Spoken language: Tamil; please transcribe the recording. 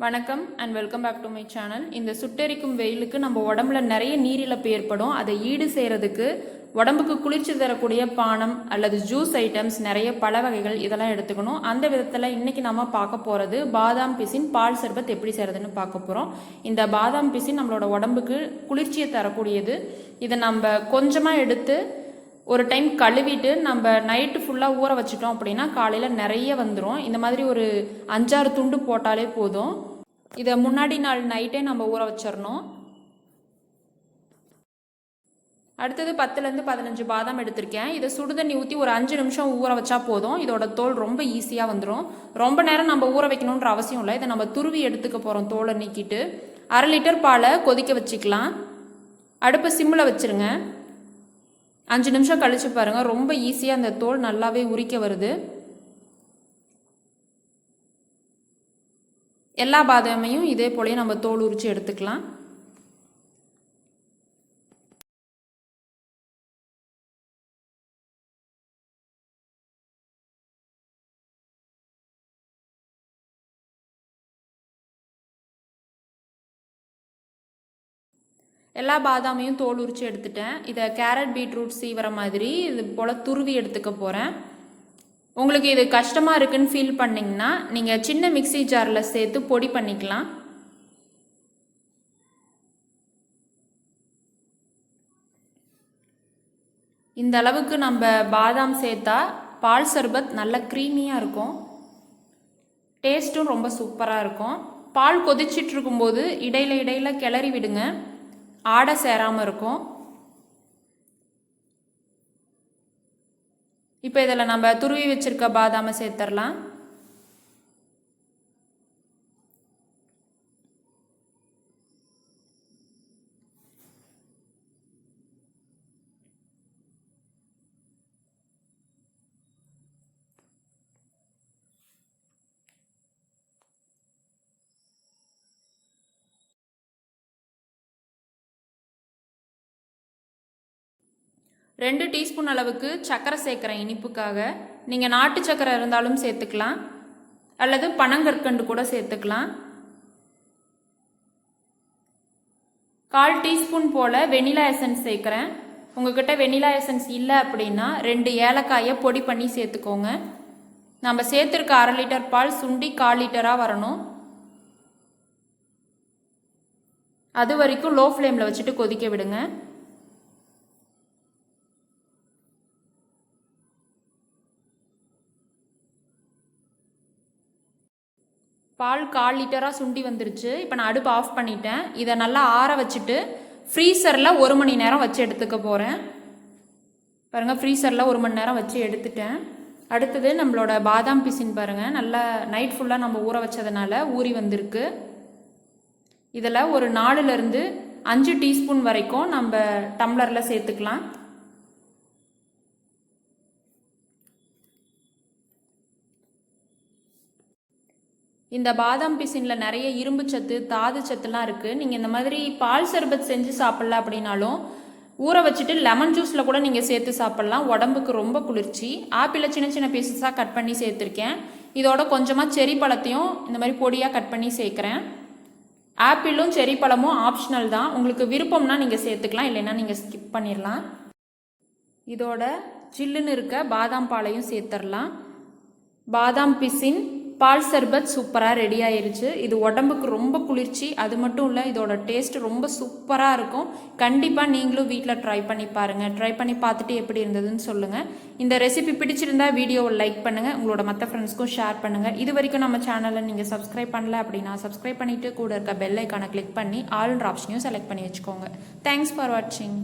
வணக்கம் and welcome back to my channel. இந்த சுட்டெரிக்கும் வெயிலுக்கு நம்ம உடம்புல நிறைய நீரிழப்பு ஏற்படும். அதை ஈடு செய்கிறதுக்கு உடம்புக்கு குளிர்ச்சி தரக்கூடிய பானம் அல்லது ஜூஸ் ஐட்டம்ஸ், நிறைய பழ வகைகள் இதெல்லாம் எடுத்துக்கணும். அந்த விதத்தில் இன்றைக்கி நம்ம பார்க்க போகிறது பாதாம் பிசின் பால் சர்பத் எப்படி செய்கிறதுன்னு பார்க்க போகிறோம். இந்த பாதாம் பிசின் நம்மளோட உடம்புக்கு குளிர்ச்சியை தரக்கூடியது. இதை நம்ம கொஞ்சமாக எடுத்து ஒரு டைம் கழுவிட்டு நம்ம நைட்டு ஃபுல்லாக ஊற வச்சிட்டோம் அப்படின்னா காலையில் நிறைய வந்துடும். இந்த மாதிரி ஒரு 5-6 துண்டு போட்டாலே போதும். இதை முன்னாடி நாள் நைட்டே நம்ம ஊற வச்சிடணும். அடுத்தது 10லேருந்து 15 பாதாம் எடுத்திருக்கேன். இதை சுடுதண்ணி ஊற்றி ஒரு 5 நிமிஷம் ஊற வச்சா போதும். இதோட தோல் ரொம்ப ஈஸியாக வந்துடும். ரொம்ப நேரம் நம்ம ஊற வைக்கணுன்ற அவசியம் இல்லை. இதை நம்ம துருவி எடுத்துக்க போகிறோம். தோலை நீக்கிட்டு 1/2 லிட்டர் பாலை கொதிக்க வச்சுக்கலாம். அடுப்பை சிம்மில் வச்சுருங்க. 5 நிமிஷம் கழிச்சு பாருங்கள், ரொம்ப ஈஸியாக அந்த தோல் நல்லாவே உரிக்க வருது. எல்லா பாதாமையும் இதே போலயே நம்ம தோல் உரித்து எடுத்துக்கலாம். எல்லா பாதாமையும் தோல் உரித்து எடுத்துட்டேன். இதை கேரட் பீட்ரூட் சீவர மாதிரி இது போல் துருவி எடுத்துக்க போகிறேன். உங்களுக்கு இது கஷ்டமாக இருக்குன்னு ஃபீல் பண்ணிங்கன்னா நீங்கள் சின்ன மிக்சி ஜாரில் சேர்த்து பொடி பண்ணிக்கலாம். இந்த அளவுக்கு நம்ம பாதாம் சேர்த்தா பால் சர்பத் நல்ல க்ரீமியாக இருக்கும். டேஸ்ட்டும் ரொம்ப சூப்பராக இருக்கும். பால் கொதிச்சிட்டு இருக்கும்போது இடையில கிளறி விடுங்க, ஆடை சேராமல் இருக்கும். இப்போ இதில் நம்ம துருவி வச்சிருக்க பாதாமை சேர்த்துடலாம். ரெண்டு டீஸ்பூன் அளவுக்கு சர்க்கரை சேர்க்குறேன் இனிப்புக்காக. நீங்கள் நாட்டு சர்க்கரை இருந்தாலும் சேர்த்துக்கலாம், அல்லது பனங்கற்கண்டு கூட சேர்த்துக்கலாம். 1/4 டீஸ்பூன் போல் வெனிலா எசன்ஸ் சேர்க்குறேன். உங்ககிட்ட வெனிலா எசன்ஸ் இல்லை அப்படின்னா 2 ஏலக்காயை பொடி பண்ணி சேர்த்துக்கோங்க. நம்ம சேர்த்துருக்க 1/2 லிட்டர் பால் சுண்டி 1/4 லிட்டராக வரணும். அது வரைக்கும் லோ ஃப்ளேமில் வச்சுட்டு கொதிக்க விடுங்க. பால் 1/4 லிட்டராக சுண்டி வந்துருச்சு. இப்போ நான் அடுப்பு ஆஃப் பண்ணிட்டேன். இதை நல்லா ஆற வச்சுட்டு ஃப்ரீசரில் 1 மணி நேரம் வச்சு எடுத்துக்க போகிறேன். பாருங்கள், ஃப்ரீசரில் 1 மணி நேரம் வச்சு எடுத்துட்டேன். அடுத்தது நம்மளோட பாதாம் பிசின் பாருங்கள், நல்லா நைட் ஃபுல்லாக நம்ம ஊற வச்சதுனால ஊறி வந்திருக்கு. இதில் ஒரு 4லேருந்து 5 டீஸ்பூன் வரைக்கும் நம்ம டம்ளரில் சேர்த்துக்கலாம். இந்த பாதாம் பிசினில் நிறைய இரும்பு சத்து, தாது சத்துலாம் இருக்குது. நீங்கள் இந்த மாதிரி பால் சர்பத் செஞ்சு சாப்பிட்ல அப்படின்னாலும் ஊற வச்சுட்டு லெமன் ஜூஸில் கூட நீங்கள் சேர்த்து சாப்பிட்லாம். உடம்புக்கு ரொம்ப குளிர்ச்சி. ஆப்பிளை சின்ன சின்ன பீசஸாக கட் பண்ணி சேர்த்துருக்கேன். இதோட கொஞ்சமாக செரி பழத்தையும் இந்த மாதிரி பொடியாக கட் பண்ணி சேர்க்குறேன். ஆப்பிளும் செரி பழமும் ஆப்ஷனல் தான். உங்களுக்கு விருப்பம்னா நீங்கள் சேர்த்துக்கலாம், இல்லைன்னா நீங்கள் ஸ்கிப் பண்ணிடலாம். இதோட சில்லுன்னு இருக்க பாதாம் பாலையும் சேர்த்துடலாம். பாதாம் பிசின் பால் சர்பத் சூப்பராக ரெடி ஆயிருச்சு. இது உடம்புக்கு ரொம்ப குளிர்ச்சி. அது மட்டும் இல்லை, இதோட டேஸ்ட் ரொம்ப சூப்பராக இருக்கும். கண்டிப்பாக நீங்களும் வீட்டில் ட்ரை பண்ணி பாருங்கள். ட்ரை பண்ணி பார்த்துட்டு எப்படி இருந்ததுன்னு சொல்லுங்கள். இந்த ரெசிபி பிடிச்சிருந்தா வீடியோவை லைக் பண்ணுங்கள், உங்களோட மற்ற ஃப்ரெண்ட்ஸ்க்கும் ஷேர் பண்ணுங்கள். இது வரைக்கும் நம்ம சேனலை நீங்கள் சப்ஸ்கிரைப் பண்ணல அப்படின்னா சப்ஸ்கிரைப் பண்ணிவிட்டு கூட இருக்க பெல் ஐக்கானை கிளிக் பண்ணி ஆல்ன்ற ஆப்ஷனையும் செலக்ட் பண்ணி வச்சுக்கோங்க. தேங்க்ஸ் ஃபார் வாட்சிங்.